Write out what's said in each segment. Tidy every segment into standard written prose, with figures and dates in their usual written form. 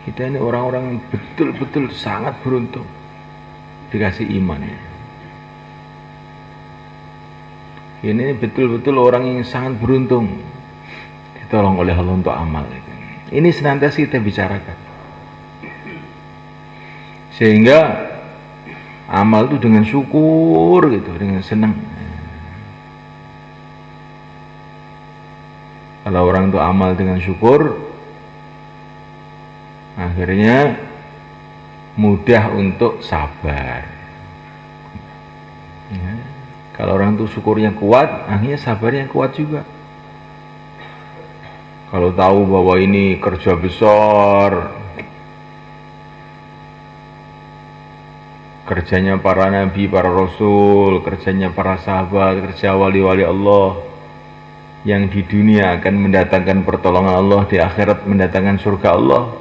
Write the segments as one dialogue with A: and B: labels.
A: Kita ini orang-orang yang betul-betul sangat beruntung dikasih iman. Ini betul-betul orang yang sangat beruntung ditolong oleh Allah untuk amal. Ini senantiasa kita bicarakan, sehingga amal itu dengan syukur gitu, dengan senang. Kalau orang itu amal dengan syukur, akhirnya mudah untuk sabar. Ya. Kalau orang itu syukurnya kuat, akhirnya sabarnya kuat juga. Kalau tahu bahwa ini kerja besar, kerjanya para nabi, para rasul, kerjanya para sahabat, kerja wali-wali Allah, yang di dunia akan mendatangkan pertolongan Allah, di akhirat mendatangkan surga Allah,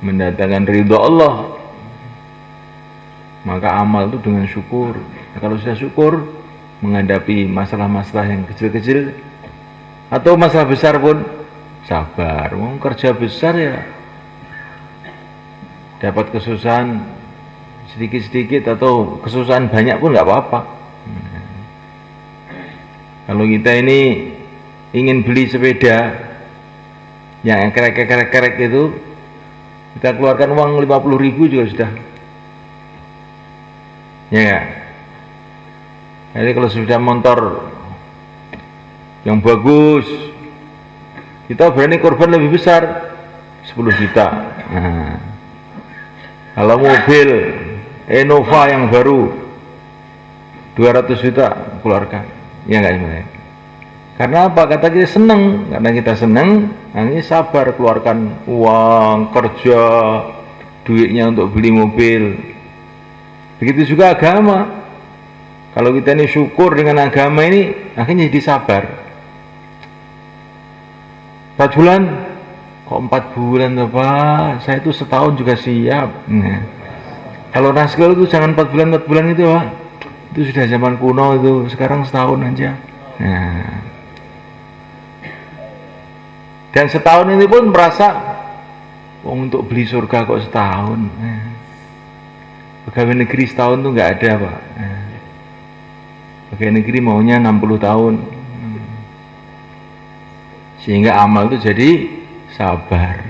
A: mendatangkan ridho Allah, maka amal itu dengan syukur. Nah, kalau sudah syukur, menghadapi masalah-masalah yang kecil-kecil atau masalah besar pun sabar. Mau kerja besar ya dapat kesusahan sedikit-sedikit atau kesusahan banyak pun nggak apa-apa. Kalau kita ini ingin beli sepeda yang kerek-kerek itu, kita keluarkan uang 50.000 juga sudah. Ya. Jadi kalau sudah motor yang bagus, kita berani korban lebih besar, 10 juta. Nah, kalau mobil Innova yang baru 200 juta keluarkan. Ya enggak sebenarnya. Karena apa? Kata kita senang, karena kita senang, hanya sabar keluarkan uang, kerja, duitnya untuk beli mobil. Begitu juga agama. Kalau kita ini syukur dengan agama ini, akhirnya jadi sabar. 4 bulan, kok 4 bulan tuh Pak? Saya itu setahun juga siap. Nah, kalau naskah itu jangan 4 bulan itu Pak. Itu sudah zaman kuno itu, sekarang setahun aja. Nah, dan setahun ini pun merasa, untuk beli surga kok setahun. Nah, pegawai negeri setahun tuh nggak ada Pak. Nah, pegawai negeri maunya 60 tahun. Sehingga amal itu jadi sabar.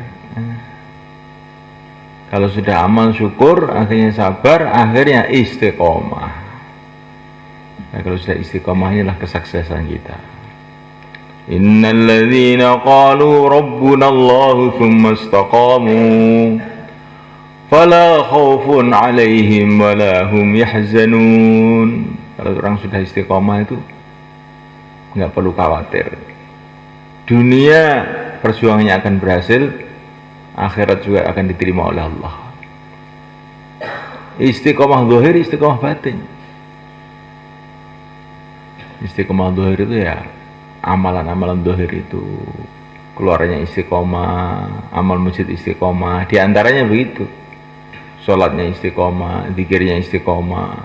A: Kalau sudah amal syukur, akhirnya sabar, akhirnya istiqomah. Nah, kalau sudah istiqomah, inilah kesuksesan kita. Innal ladzina qalu rabbuna Allah tsumma istaqamu fala khaufun 'alaihim wala hum yahzanun. Kalau orang sudah istiqomah itu nggak perlu khawatir. Dunia perjuangannya akan berhasil, akhirat juga akan diterima oleh Allah. Istiqomah zahir, istiqomah batin. Istiqomah zahir itu ya amalan-amalan zahir itu, keluarnya istiqomah, amal masjid istiqomah, di antaranya begitu. Salatnya istiqomah, zikirnya istiqomah,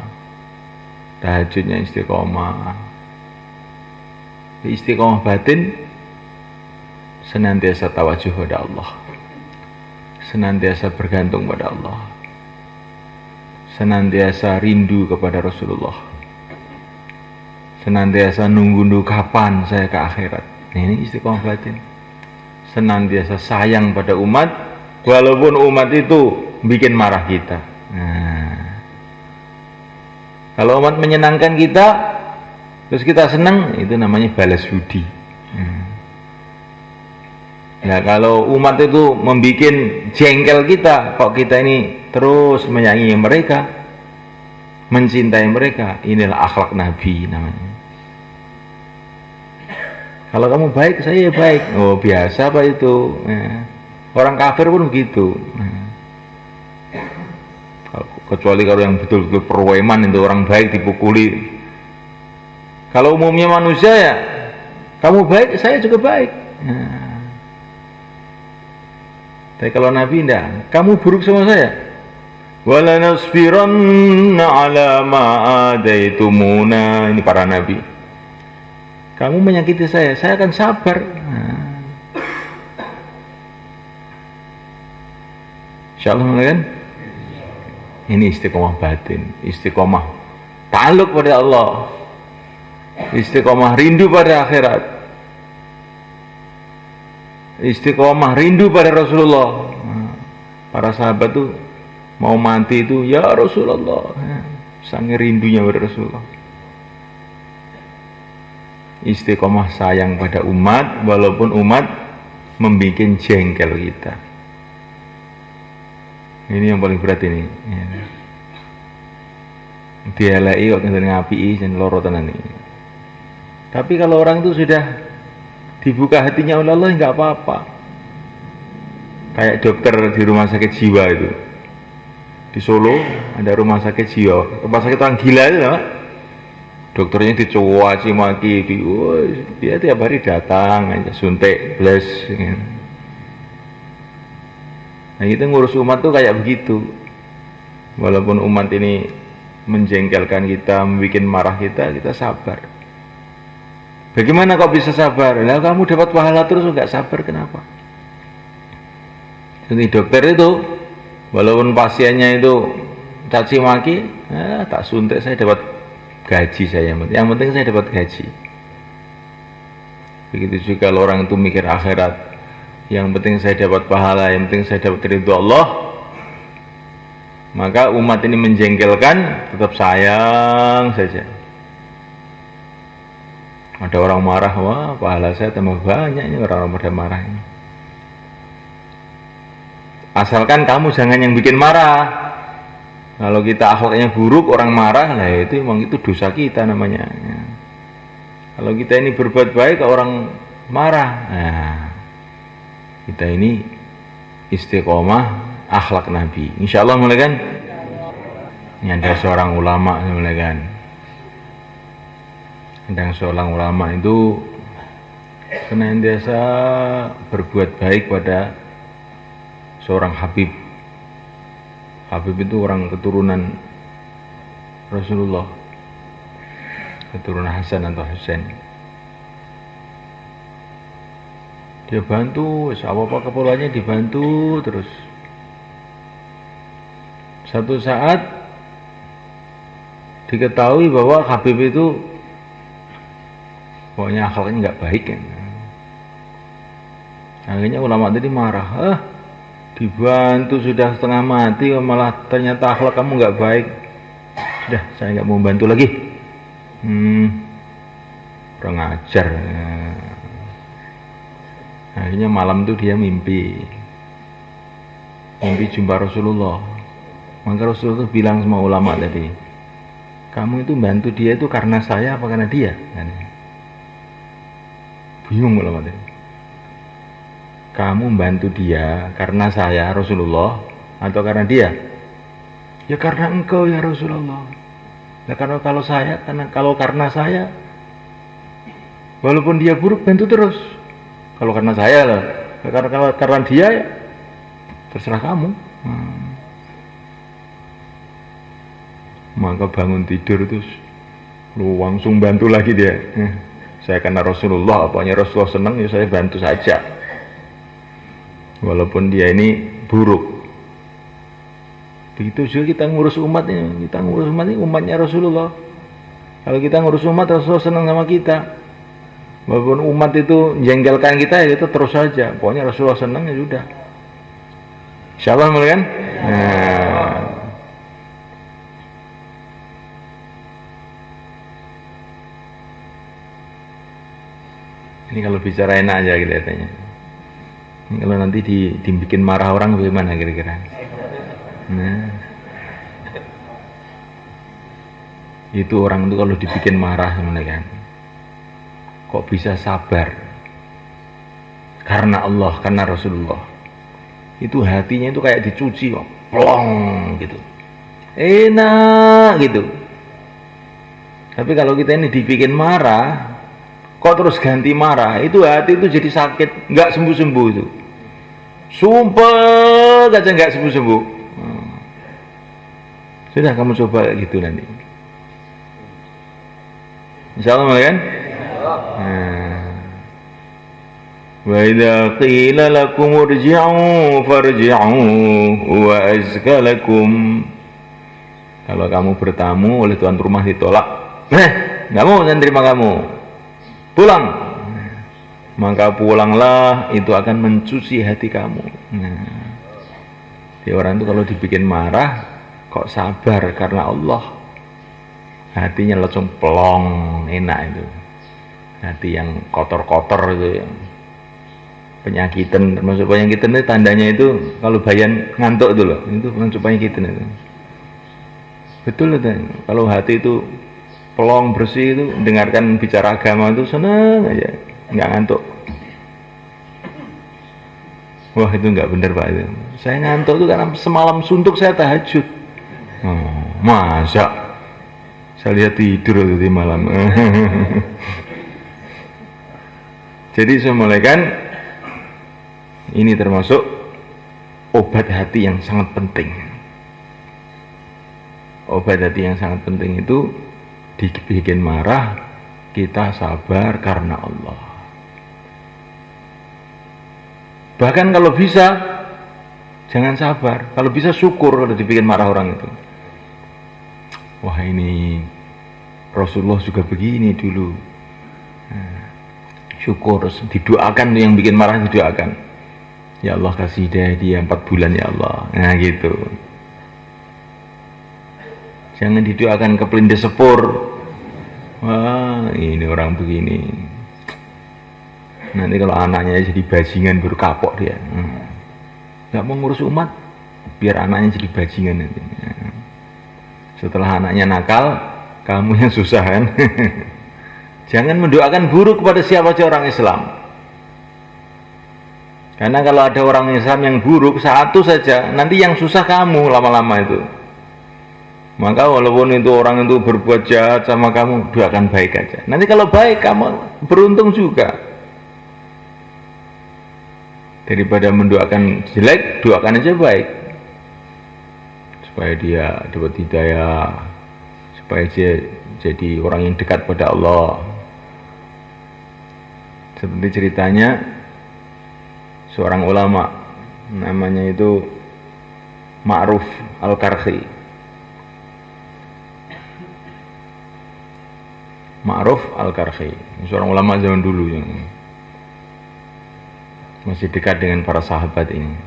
A: tahajudnya istiqomah. Istiqomah batin senantiasa tawajuh pada Allah, senantiasa bergantung pada Allah, senantiasa rindu kepada Rasulullah, senantiasa nunggu kapan saya ke akhirat. Nah, ini istiqomah batin. Senantiasa sayang pada umat, walaupun umat itu bikin marah kita. Nah, kalau umat menyenangkan kita, terus kita senang, itu namanya balas budi. Ya, kalau umat itu membuat jengkel kita, kok kita ini terus menyayangi mereka, mencintai mereka, inilah akhlak Nabi namanya. Kalau kamu baik, saya baik. Oh, biasa Pak itu. Ya. Orang kafir pun begitu. Nah, kecuali kalau yang betul-betul perweman itu orang baik dipukuli. Kalau umumnya manusia ya, kamu baik, saya juga baik. Nah, tapi kalau Nabi tidak, kamu buruk sama saya. Wala nasbiranna ala ma adaitumuna. Ini para nabi. Kamu menyakiti saya akan sabar. Nah, Insyaallah kan? Ini istiqomah batin, istiqomah ta'alluq pada Allah, istiqomah rindu pada akhirat, istiqomah rindu pada Rasulullah. Para sahabat tuh mau mati itu ya Rasulullah, sangat rindunya pada Rasulullah. Istiqomah sayang pada umat walaupun umat membuat jengkel kita. Ini yang paling berat ini. Dielai kok ngene ngapii jan loro tenan iki. Tapi kalau orang itu sudah dibuka hatinya oleh Allah enggak apa-apa. Kayak dokter di rumah sakit jiwa itu. Di Solo ada rumah sakit jiwa. Rumah sakit orang gila itu, Pak. Dokternya dicuaci maki, dia tiap hari datang aja suntik, bless. Nah kita ngurus umat tuh kayak begitu. Walaupun umat ini menjengkelkan kita, membuat marah kita sabar. Bagaimana kok bisa sabar? Nah kamu dapat pahala terus nggak sabar, kenapa? Jadi dokter itu, walaupun pasiennya itu caci maki, tak suntik saya dapat gaji saya. Yang penting saya dapat gaji. Begitu juga kalau orang itu mikir akhirat. Yang penting saya dapat pahala, yang penting saya dapat ridho Allah. Maka umat ini menjengkelkan, tetap sayang saja. Ada orang marah, wah pahala saya tambah banyak, ini orang-orang pada marah ini. Asalkan kamu jangan yang bikin marah. Kalau kita akhlaknya buruk, orang marah, nah itu memang itu dosa kita namanya. Kalau kita ini berbuat baik, orang marah, nah kita ini istiqomah akhlak Nabi. Insya Allah mulai kan? Ini ada seorang ulama mulai kan? Ada seorang ulama itu senantiasa berbuat baik pada seorang Habib. Habib itu orang keturunan Rasulullah, keturunan Hasan atau Husain. Dia bantu, apa-apa keperluannya dibantu terus. Satu saat diketahui bahwa Habib itu pokoknya akhlaknya nggak baik kan. Akhirnya ulama tadi marah, dibantu sudah setengah mati malah ternyata akhlak kamu nggak baik. Sudah, saya nggak mau bantu lagi. Kurang ajar. Akhirnya malam itu dia mimpi jumpa Rasulullah. Maka Rasulullah itu bilang sama ulama tadi, kamu itu bantu dia itu karena saya apa karena dia? Bingung ulama tadi. Kamu bantu dia karena saya Rasulullah atau karena dia? Ya karena engkau ya Rasulullah. Nah kalau saya karena saya, walaupun dia buruk bantu terus. Kalau karena saya lah, karena dia ya terserah kamu. Maka bangun tidur terus lu langsung bantu lagi dia. Saya karena Rasulullah, apanya Rasulullah senang ya saya bantu saja. Walaupun dia ini buruk. Begitu juga kita ngurus umat ini, umatnya Rasulullah. Kalau kita ngurus umat, Rasulullah senang sama kita. Walaupun umat itu jengkelkan kita, ya itu terus saja. Pokoknya Rasulullah senang ya sudah. Insyaallah kan? Nah. Ini kalau bicara enak aja kelihatannya. Ini kalau nanti dibikin marah orang bagaimana kira-kira? Nah. Itu orang itu kalau dibikin marah gimana kan? Kok bisa sabar? Karena Allah, karena Rasulullah. Itu hatinya itu kayak dicuci kok, plong gitu. Enak gitu. Tapi kalau kita ini dibikin marah, kok terus ganti marah, itu hati itu jadi sakit, nggak sembuh-sembuh itu. Sumpah aja nggak sembuh-sembuh. Sudah kamu coba gitu nanti. Insya Allah kan? Nah. Wa idza qila lakum irji'u farji'u wa azka lakum. Kalau kamu bertamu oleh tuan rumah ditolak, nggak mau saya terima kamu, pulang. Maka pulanglah, itu akan mencuci hati kamu. Jadi orang itu kalau dibikin marah, kok sabar karena Allah, hatinya langsung pelong, enak itu. Hati yang kotor-kotor itu, penyakitan, termasuk penyakitan itu tandanya itu kalau bayan ngantuk itu loh, itu termasuk penyakitan itu. Betul itu, kalau hati itu pelong bersih itu, dengarkan bicara agama itu senang aja, nggak ngantuk. Wah itu nggak benar Pak itu. Saya ngantuk itu karena semalam suntuk saya tahajud. Masa? Saya lihat tidur itu di malam. Jadi saya mulaikan, ini termasuk obat hati yang sangat penting. Obat hati yang sangat penting itu dibikin marah, kita sabar karena Allah. Bahkan kalau bisa, jangan sabar. Kalau bisa syukur kalau dibikin marah orang itu. Wah ini Rasulullah juga begini dulu. Syukur, didoakan yang bikin marah, didoakan. Ya Allah kasih dia 4 bulan ya Allah. Nah gitu. Jangan didoakan kepelindes sepur. Wah ini orang begini. Nanti kalau anaknya jadi bajingan baru kapok dia. Gak mau ngurus umat, biar anaknya jadi bajingan nanti. Setelah anaknya nakal, kamu yang susah kan. Jangan mendoakan buruk kepada siapa saja orang Islam. Karena kalau ada orang Islam yang buruk satu saja, nanti yang susah kamu lama-lama itu. Maka walaupun itu orang itu berbuat jahat sama kamu, doakan baik aja. Nanti kalau baik kamu beruntung juga. Daripada mendoakan jelek, doakan aja baik. Supaya dia dapat hidayah, supaya dia jadi orang yang dekat pada Allah. Seperti ceritanya seorang ulama, namanya itu Ma'ruf Al-Karhi. Ma'ruf Al-Karhi, seorang ulama zaman dulu yang masih dekat dengan para sahabat ini.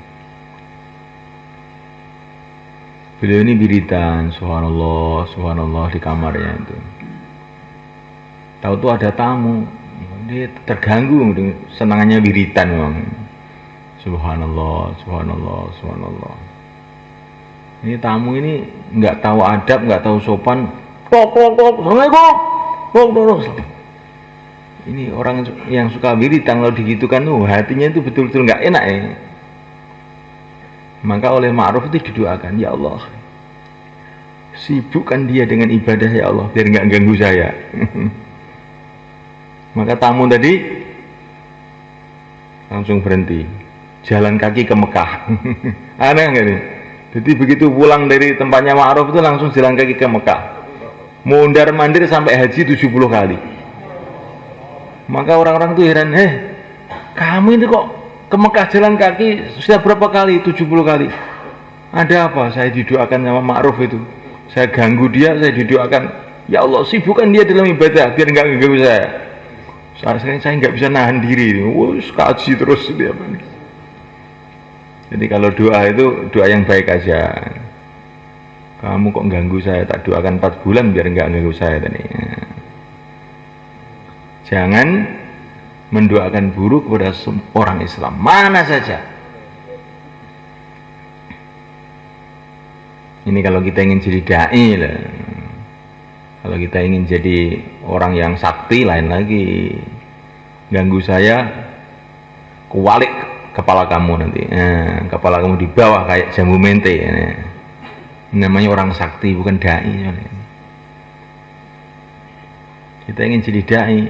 A: Beliau ini wiridan, subhanallah, subhanallah di kamarnya itu. Tahu tuh ada tamu, dia terganggu dengan senangannya wiridan memang. Subhanallah, subhanallah, subhanallah. Ini tamu ini nggak tahu adab, nggak tahu sopan. Kok, assalamualaikum. Ini orang yang suka wiridan kalau digitukan tuh hatinya itu betul-betul nggak enak ya. Maka oleh Ma'ruf itu didoakan, ya Allah sibukkan dia dengan ibadah ya Allah biar nggak ganggu saya. Maka tamu tadi langsung berhenti, jalan kaki ke Mekah. Aneh nggak nih? Jadi begitu pulang dari tempatnya Ma'ruf itu langsung jalan kaki ke Mekah, mondar mandir sampai haji 70 kali. Maka orang-orang itu heran, kamu ini kok ke Mekah jalan kaki sudah berapa kali? 70 kali. Ada apa? Saya didoakan sama Ma'ruf itu. Saya ganggu dia, saya didoakan. Ya Allah, sibukkan dia dalam ibadah biar nggak ganggu saya. Saya nggak bisa nahan diri. Wus, kaji terus dia. Jadi kalau doa itu doa yang baik aja. Kamu kok ganggu saya, tak doakan 4 bulan biar nggak ganggu saya tadi. Jangan mendoakan buruk kepada orang Islam mana saja. Ini kalau kita ingin jadi dai lah. Kalau kita ingin jadi orang yang sakti lain lagi. Ganggu saya, kualik kepala kamu nanti. Kepala kamu di bawah kayak jambu mente. Ini namanya orang sakti, bukan dai. Kita ingin jadi dai.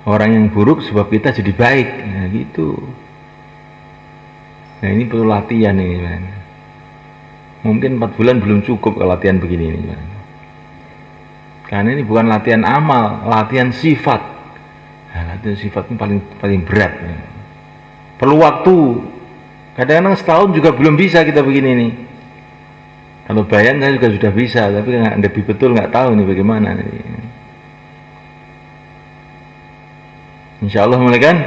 A: Orang yang buruk sebab kita jadi baik. Nah gitu. Nah ini perlu latihan ini, man. Mungkin 4 bulan belum cukup kalau latihan begini ini, man. Karena ini bukan latihan amal, latihan sifat. Nah, itu sifatnya paling berat. Perlu waktu. Kadang-kadang setahun juga belum bisa kita begini nih. Kalau bayan saya juga sudah bisa, tapi lebih betul nggak tahu nih bagaimana nih. Insya Allah mulai kan?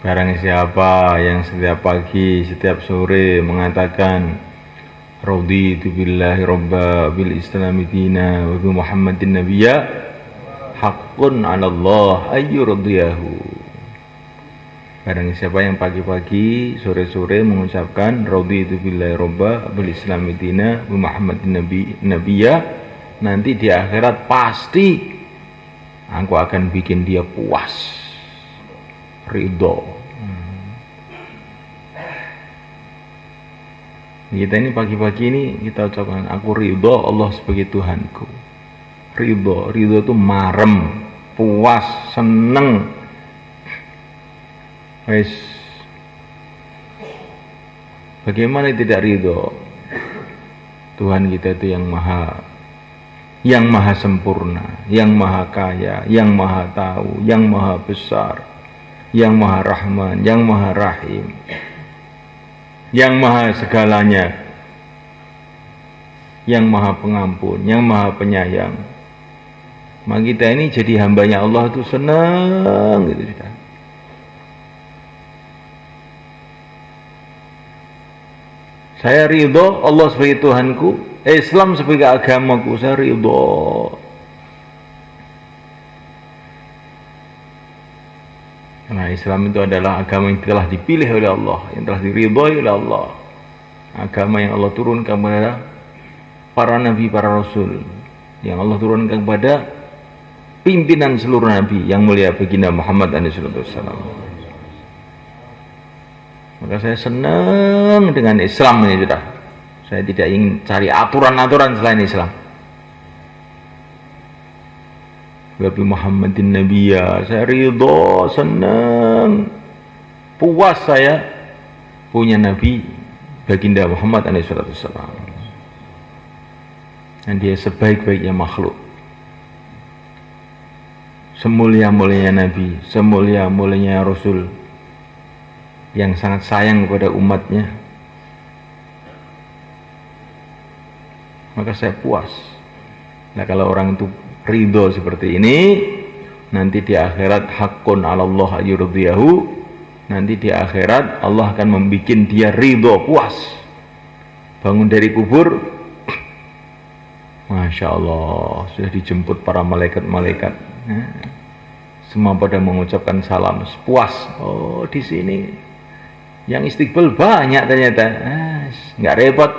A: Barang siapa yang setiap pagi, setiap sore mengatakan raditu billahi robba bil islami dina wa bi muhammadin nabiyya haqqun 'ala Allah ayyurdiyahu. Barang siapa yang pagi-pagi, sore-sore mengucapkan raditu billahi robba bil islami dina wa muhammadin nabiyya, nanti di akhirat pasti aku akan bikin dia puas, ridho. Kita ini pagi-pagi ini kita ucapkan aku ridho Allah sebagai Tuhanku. Ridho itu marem, puas, seneng. Wes, bagaimana tidak ridho? Tuhan kita itu yang maha sempurna, yang maha kaya, yang maha tahu, yang maha besar, yang maha rahman, yang maha rahim, yang maha segalanya, yang maha pengampun, yang maha penyayang. Maka kita ini jadi hambanya Allah itu senang gitu sudah. Saya ridho Allah sebagai Tuhanku, Islam sebagai agamaku, saya ridho. Nah, Islam itu adalah agama yang telah dipilih oleh Allah, yang telah diridhoi oleh Allah. Agama yang Allah turunkan kepada para nabi, para rasul, yang Allah turunkan kepada pimpinan seluruh nabi yang mulia baginda Muhammad SAW. Maka saya senang dengan Islam ini sudah. Saya tidak ingin cari aturan-aturan selain Islam. Nabi Muhammadin Nabiyya, saya ridho, senang, puas saya punya Nabi baginda Muhammad SAW. Dan dia sebaik-baiknya makhluk, semulia-mulianya Nabi, semulia-mulianya Rasul, yang sangat sayang kepada umatnya. Maka saya puas. Nah, kalau orang itu ridho seperti ini, nanti di akhirat haqqun 'ala Allah ayyurdiyahu, nanti di akhirat Allah akan membuat dia ridho, puas. Bangun dari kubur, Masya Allah, sudah dijemput para malaikat-malaikat. Semua pada mengucapkan salam, puas. Oh, di sini yang istiqbal banyak ternyata. Nggak repot.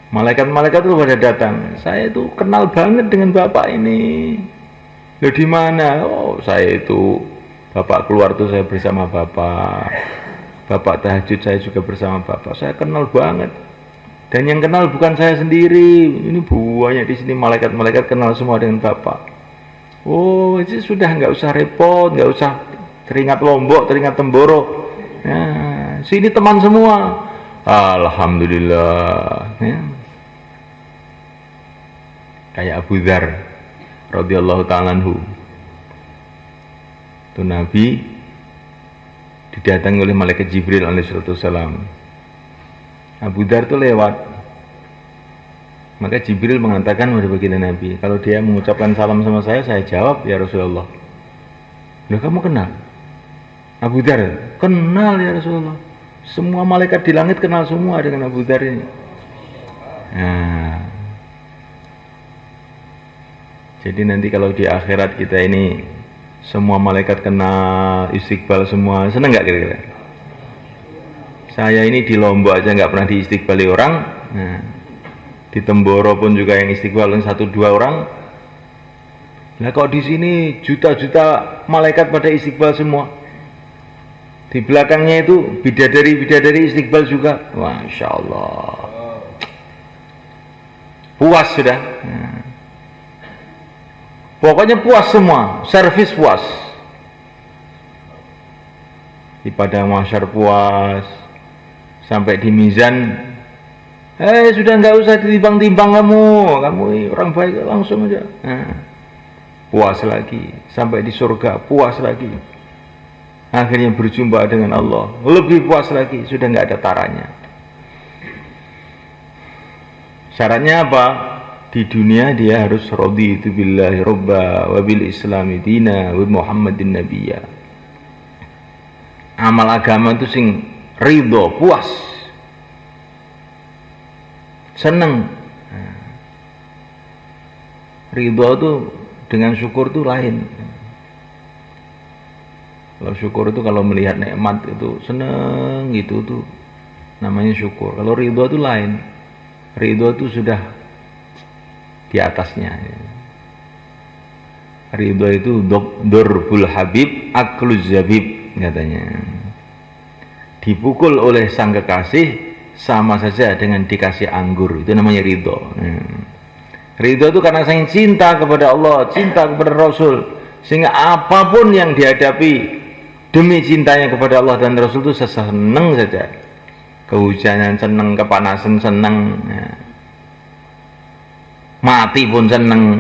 A: Malaikat-malaikat itu pada datang. Saya itu kenal banget dengan bapak ini. Loh, di mana? Oh, saya itu bapak keluar tuh saya bersama bapak. Bapak tahajud saya juga bersama bapak. Saya kenal banget. Dan yang kenal bukan saya sendiri. Ini banyak di sini malaikat-malaikat kenal semua dengan bapak. Oh, itu sudah nggak usah repot, nggak usah teringat Lombok, teringat Temboro. Nah, sini teman semua. Alhamdulillah. Ya. Kayak Abu Dzar radhiyallahu ta'ala anhu. Itu Nabi didatangi oleh malaikat Jibril alaihissalam. Abu Dzar itu lewat. Maka Jibril mengatakan kepada baginda Nabi, kalau dia mengucapkan salam sama saya jawab, ya Rasulullah. Loh, kamu kenal Abu Dzar? Kenal ya Rasulullah. Semua malaikat di langit kenal semua dengan Abu Dzar ini. Nah, jadi nanti kalau di akhirat kita ini semua malaikat kenal, istiqbal semua, seneng nggak kira-kira? Saya ini di Lombok aja nggak pernah diistiqbali orang. Nah, di Temboro pun juga yang istiqbal 1-2 orang. Nah, kok di sini juta-juta malaikat pada istiqbal semua. Di belakangnya itu bidadari istiqbal juga. Masya Allah. Puas sudah. Nah, pokoknya puas semua, servis puas. Di padang mahsyar puas. Sampai di mizan, sudah nggak usah ditimbang-timbang kamu orang baik langsung aja. Nah, puas lagi, sampai di surga puas lagi, akhirnya berjumpa dengan Allah lebih puas lagi, sudah nggak ada taranya. Syaratnya apa? Di dunia dia harus raditu billahi robba wa bil islami dina wa muhammadin nabiyya. Amal agama itu sing ridho, puas, seneng. Ridho itu dengan syukur itu lain. Kalau syukur itu kalau melihat nikmat itu seneng gitu tuh namanya syukur. Kalau ridho itu lain. Ridho itu sudah di atasnya. Ridho itu dorbul habib akluz zabib katanya. Dipukul oleh sang kekasih sama saja dengan dikasih anggur, itu namanya ridho. Ridho itu karena saya cinta kepada Allah, cinta kepada Rasul, sehingga apapun yang dihadapi demi cintanya kepada Allah dan Rasul itu senang saja. Kehujanan senang, kepanasan senang, mati pun senang,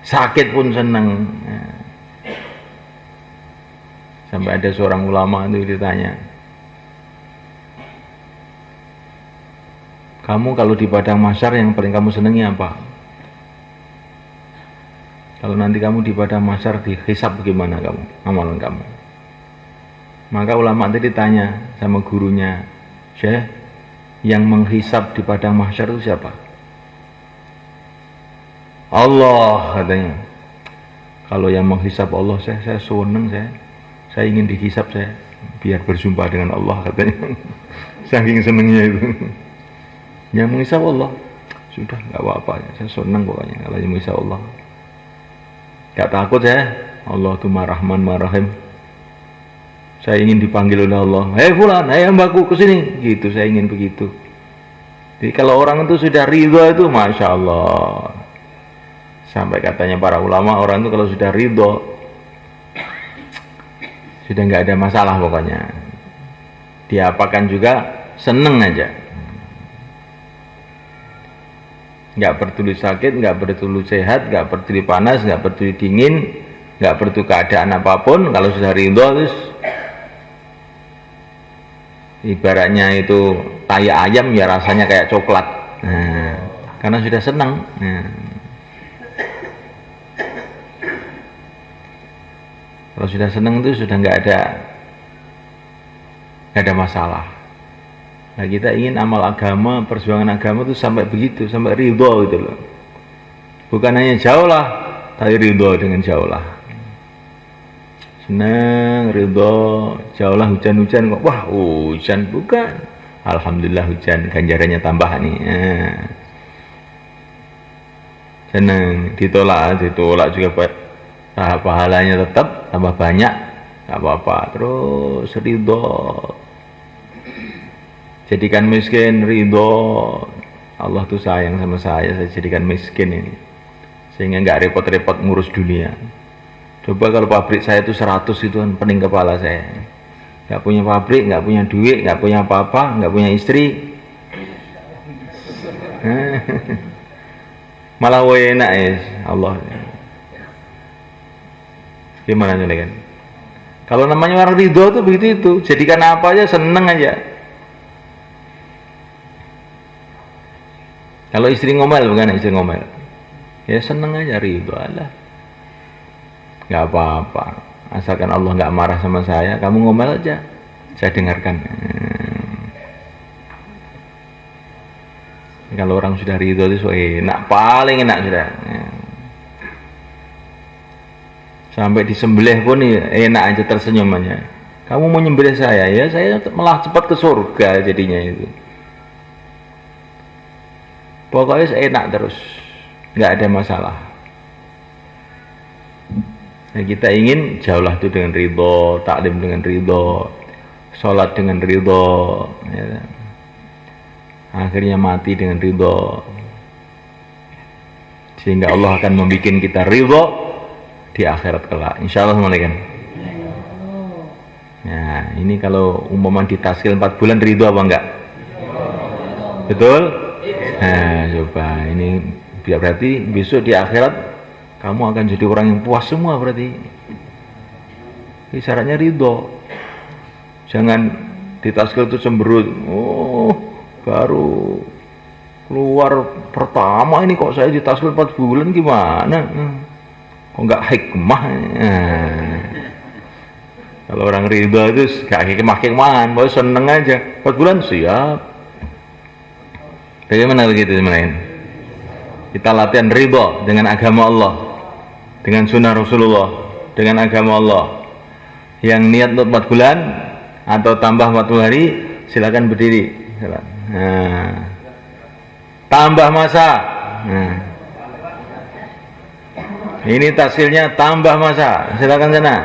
A: sakit pun senang. Sampai ada seorang ulama itu ditanya, kamu kalau di padang mahsyar yang paling kamu senangi apa? Kalau nanti kamu di padang mahsyar dihisab bagaimana kamu, amalan kamu? Maka ulama tadi ditanya sama gurunya, Syekh, yang menghisab di padang mahsyar itu siapa? Allah, katanya. Kalau yang menghisab Allah, saya senang, saya ingin dihisab, saya biar berjumpa dengan Allah, katanya. Saking senangnya itu. Yang menghisab Allah, sudah nggak apa-apa, saya senang pokoknya kalau yang menghisab Allah. Gak takut saya, Allah itu Rahman Rahim. Saya ingin dipanggil oleh Allah, hei fulan, hei hambaku kesini, gitu, saya ingin begitu. Jadi kalau orang itu sudah ridho itu, masya Allah. Sampai katanya para ulama, orang itu kalau sudah ridho, sudah nggak ada masalah pokoknya. Diapakan juga seneng aja. Nggak peduli sakit, nggak peduli sehat, nggak peduli panas, nggak peduli dingin, nggak peduli keadaan apapun. Kalau sudah ridho, terus ibaratnya itu kayak ayam ya rasanya kayak coklat. Nah, karena sudah senang. Nah. Kalau sudah senang itu sudah nggak ada masalah. Nah, kita ingin amal agama, perjuangan agama itu sampai begitu, sampai ridho gitu loh. Bukan hanya jauh lah, tapi ridho dengan jauh lah. Senang, ridho, jauh lah hujan-hujan kok. Wah, hujan bukan. Alhamdulillah hujan, ganjarannya tambah nih. Senang, ditolak juga pahalanya tetap tambah banyak, nggak apa-apa. Terus ridho. Jadikan miskin, ridho. Allah tuh sayang sama saya jadikan miskin ini, sehingga nggak repot-repot ngurus dunia. Coba kalau pabrik saya itu 100 itu kan pening kepala saya. Nggak punya pabrik, nggak punya duit, nggak punya apa-apa, nggak punya istri. Malah enak ya Allah. Gimana nih kan? Kalau namanya orang ridho tuh begitu itu, jadikan apa aja seneng aja. Kalau istri ngomel, bukan istri ngomel, ya seneng aja, ridho Allah. Nggak apa-apa, asalkan Allah nggak marah sama saya, kamu ngomel aja, saya dengarkan. Kalau orang sudah ridho itu so enak, paling enak sudah. Sampai disembelih pun enak aja tersenyumannya. Kamu mau nyembelih saya, ya saya malah cepat ke surga jadinya itu. Pokoknya enak terus, nggak ada masalah. Nah, kita ingin jauhlah itu dengan ridho, taklim dengan ridho, sholat dengan ridho, ya. Akhirnya mati dengan ridho, sehingga Allah akan membuat kita ridho di akhirat kelak, insyaallah. Kan? Nah, ini kalau umpama ditaskil 4 bulan ridho apa enggak? Betul? Nah, coba ini biar berarti besok di akhirat kamu akan jadi orang yang puas semua berarti. Ini syaratnya ridho. Jangan di taskil itu cemberut. Oh, baru keluar pertama ini kok saya di taskil 4 bulan gimana? Kok nggak hikmah? Kalau orang ridho itu gak hikmah-hikmahan, mau seneng aja. 4 bulan siap. Bagaimana begitu teman-teman? Kita latihan ridho dengan agama Allah, dengan sunnah Rasulullah, dengan agama Allah. Yang niat untuk 4 bulan atau tambah 40 hari, silakan berdiri. Nah, tambah masa. Nah, ini taskilnya tambah masa. Silakan sana.